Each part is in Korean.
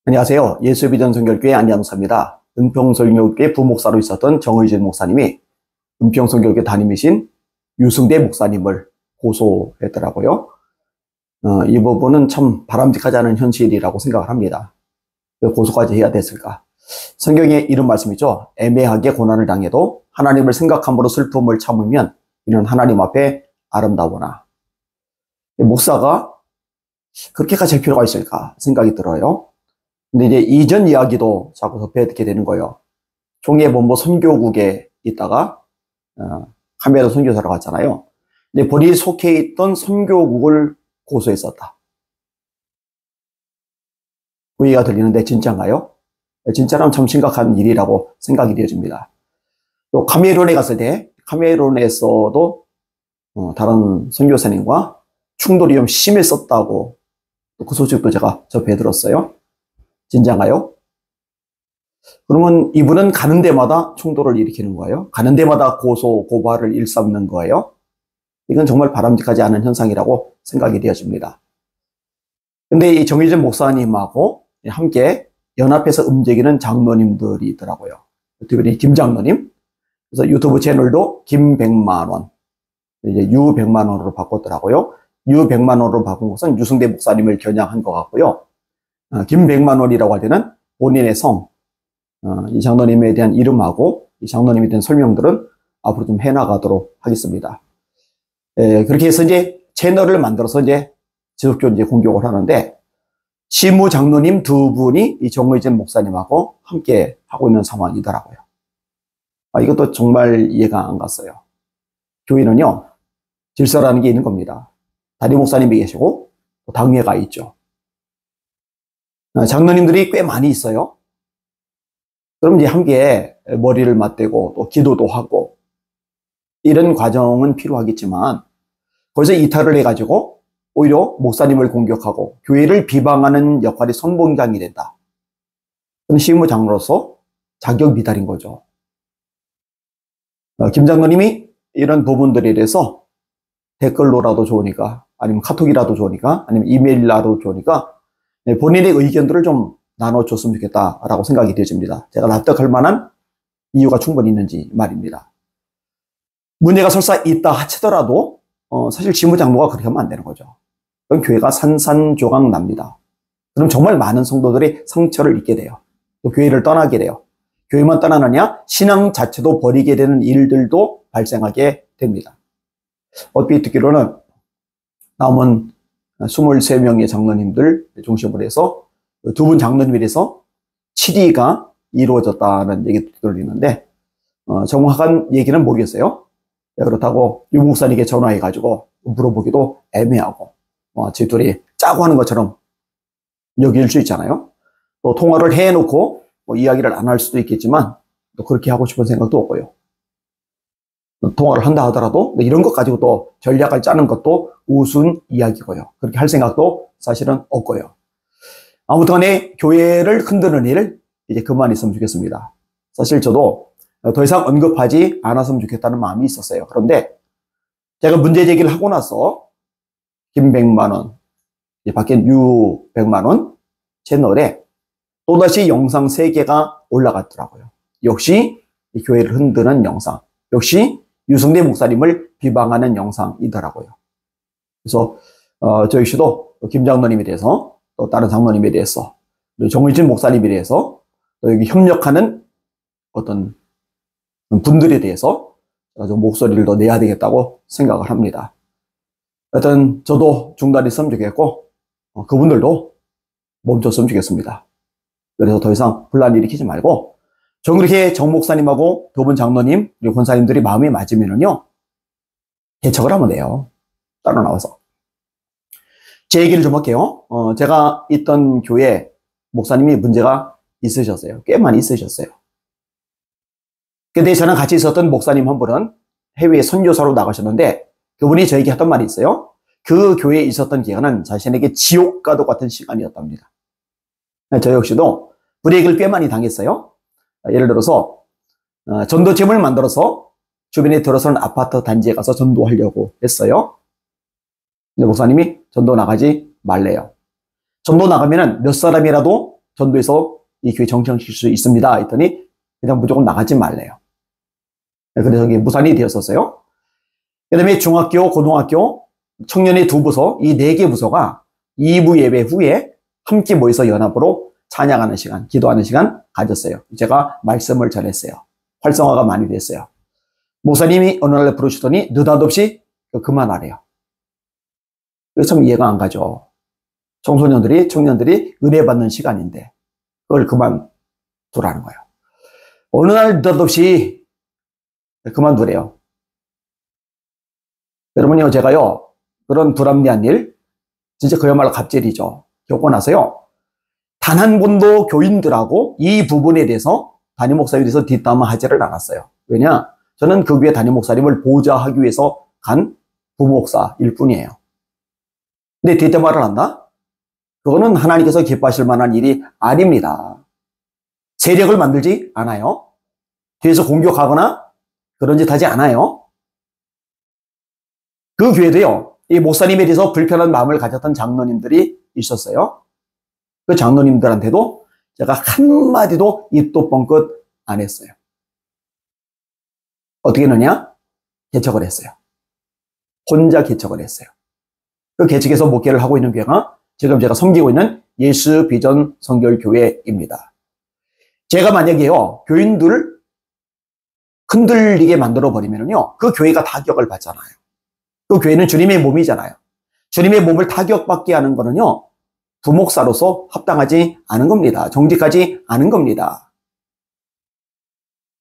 안녕하세요. 예수비전 선교교회 안양사입니다. 은평선교교회 부목사로 있었던 정의진 목사님이 은평선교교회 담임이신 유승대 목사님을 고소했더라고요. 이 부분은 참 바람직하지 않은 현실이라고 생각을 합니다. 왜 고소까지 해야 됐을까? 성경에 이런 말씀이죠. 애매하게 고난을 당해도 하나님을 생각함으로 슬픔을 참으면 이는 하나님 앞에 아름다우나. 목사가 그렇게까지 할 필요가 있을까 생각이 들어요. 근데 이제 이전 이야기도 자꾸 접해 듣게 되는 거예요. 종해본부 선교국에 있다가 카메라 선교사로 갔잖아요. 근데 본인이 속해 있던 선교국을 고소했었다. 그 얘기가 들리는데 진짜인가요? 진짜라면 참 심각한 일이라고 생각이 되어집니다. 또 카메룬에 갔을 때 카메룬에서도 다른 선교사님과 충돌이 좀 심했었다고 그 소식도 제가 접해 들었어요. 진짜인가요? 그러면 이분은 가는 데마다 충돌을 일으키는 거예요? 가는 데마다 고소, 고발을 일삼는 거예요? 이건 정말 바람직하지 않은 현상이라고 생각이 되어집니다. 근데 이 정의진 목사님하고 함께 연합해서 움직이는 장로님들이 있더라고요. 특별히 김 장로님. 그래서 유튜브 채널도 김100만원, 이제 유100만원으로 바꿨더라고요. 유100만원으로 바꾼 것은 유승대 목사님을 겨냥한 것 같고요. 김100만원이라고 할 때는 본인의 성, 이 장로님에 대한 이름하고 이 장로님에 대한 설명들은 앞으로 좀 해나가도록 하겠습니다. 그렇게 해서 이제 채널을 만들어서 이제 지속적으로 이제 공격을 하는데, 시무 장로님 두 분이 이 정의진 목사님하고 함께 하고 있는 상황이더라고요. 이것도 정말 이해가 안 갔어요. 교회는요, 질서라는 게 있는 겁니다. 담임 목사님이 계시고, 또 당회가 있죠. 장로님들이 꽤 많이 있어요. 그럼 이제 함께 머리를 맞대고 또 기도도 하고 이런 과정은 필요하겠지만 거기서 이탈을 해가지고 오히려 목사님을 공격하고 교회를 비방하는 역할이 선봉장이 된다. 그럼 시무 장로로서 자격 미달인 거죠. 김 장로님이 이런 부분들에 대해서 댓글로라도 좋으니까, 아니면 카톡이라도 좋으니까, 아니면 이메일이라도 좋으니까 본인의 의견들을 좀 나눠줬으면 좋겠다라고 생각이 되어집니다. 제가 납득할 만한 이유가 충분히 있는지 말입니다. 문제가 설사 있다 하더라도 사실 지무장로가 그렇게 하면 안 되는 거죠. 그럼 교회가 산산조각 납니다. 그럼 정말 많은 성도들이 상처를 입게 돼요. 또 교회를 떠나게 돼요. 교회만 떠나느냐, 신앙 자체도 버리게 되는 일들도 발생하게 됩니다. 얼핏 듣기로는 남은 23명의 장로님들 중심으로 해서 두 분 장로님에 대해서 7위가 이루어졌다는 얘기 들리는데, 정확한 얘기는 모르겠어요. 그렇다고 유 목사님께 전화해가지고 물어보기도 애매하고, 제 둘이 짜고 하는 것처럼 여길 수 있잖아요. 또 통화를 해놓고 이야기를 안 할 수도 있겠지만, 또 그렇게 하고 싶은 생각도 없고요. 통화를 한다 하더라도 이런 것 가지고 또 전략을 짜는 것도 우스운 이야기고요. 그렇게 할 생각도 사실은 없고요. 아무튼 간에 교회를 흔드는 일 이제 그만했으면 좋겠습니다. 사실 저도 더 이상 언급하지 않았으면 좋겠다는 마음이 있었어요. 그런데 제가 문제 제기를 하고 나서 김100만원, 밖에 유100만원 채널에 또다시 영상 3개가 올라갔더라고요. 역시 이 교회를 흔드는 영상, 역시 유승대 목사님을 비방하는 영상이더라고요. 그래서 저 역시도 김 장로님에 대해서, 또 다른 장로님에 대해서, 정의진 목사님에 대해서, 또 여기 협력하는 어떤 분들에 대해서 좀 목소리를 더 내야 되겠다고 생각을 합니다. 하여튼 저도 중단했으면 좋겠고, 그분들도 멈췄으면 좋겠습니다. 그래서 더 이상 분란 일으키지 말고, 전 그렇게 정 목사님하고 두 분 장로님, 그리고 권사님들이 마음이 맞으면은요, 개척을 하면 돼요. 따로 나와서. 제 얘기를 좀 할게요. 제가 있던 교회 목사님이 문제가 있으셨어요. 꽤 많이 있으셨어요. 근데 저는 같이 있었던 목사님 한 분은 해외 선교사로 나가셨는데, 그분이 저에게 했던 말이 있어요. 그 교회에 있었던 기간은 자신에게 지옥과도 같은 시간이었답니다. 저 역시도 불이익을 꽤 많이 당했어요. 예를 들어서 전도팀을 만들어서 주변에 들어서는 아파트 단지에 가서 전도하려고 했어요. 근데 목사님이 전도 나가지 말래요. 전도 나가면은 몇 사람이라도 전도해서 이 교회 정착시킬 수 있습니다. 했더니 그냥 무조건 나가지 말래요. 그래서 이게 무산이 되었었어요. 그 다음에 중학교, 고등학교, 청년의 두 부서, 이 네 개 부서가 2부 예배 후에 함께 모여서 연합으로 찬양하는 시간, 기도하는 시간 가졌어요. 제가 말씀을 전했어요. 활성화가 많이 됐어요. 목사님이 어느 날 부르시더니 느닷없이 그만하래요. 그래서 참 이해가 안 가죠. 청소년들이, 청년들이 은혜 받는 시간인데 그걸 그만두라는 거예요. 어느 날 느닷없이 그만두래요. 여러분요, 제가요, 그런 불합리한 일, 진짜 그야말로 갑질이죠. 겪고 나서요, 단 한 번도 교인들하고 이 부분에 대해서 담임 목사님에 대해서 뒷담화하지를 않았어요. 왜냐? 저는 그 교회 담임 목사님을 보좌하기 위해서 간 부목사일 뿐이에요. 근데 뒷담화를 한다? 그거는 하나님께서 기뻐하실 만한 일이 아닙니다. 세력을 만들지 않아요. 뒤에서 공격하거나 그런 짓 하지 않아요. 그 교회도요, 이 목사님에 대해서 불편한 마음을 가졌던 장로님들이 있었어요. 그 장로님들한테도 제가 한마디도 입도 뻥끗 안 했어요. 어떻게 했느냐? 개척을 했어요. 혼자 개척을 했어요. 그 개척에서 목회를 하고 있는 교회가 지금 제가 섬기고 있는 예수 비전 선결교회입니다. 제가 만약에요, 교인들을 흔들리게 만들어버리면요, 그 교회가 타격을 받잖아요. 그 교회는 주님의 몸이잖아요. 주님의 몸을 타격받게 하는 거는요, 부목사로서 합당하지 않은 겁니다. 정직하지 않은 겁니다.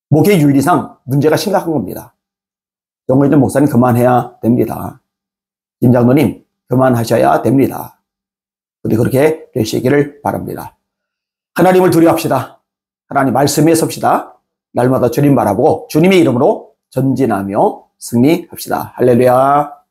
목회 윤리상 문제가 심각한 겁니다. 영어있는 목사님 그만해야 됩니다. 김 장로님 그만하셔야 됩니다. 우리 그렇게 되시기를 바랍니다. 하나님을 두려워합시다. 하나님 말씀에 섭시다. 날마다 주님 바라보고 주님의 이름으로 전진하며 승리합시다. 할렐루야.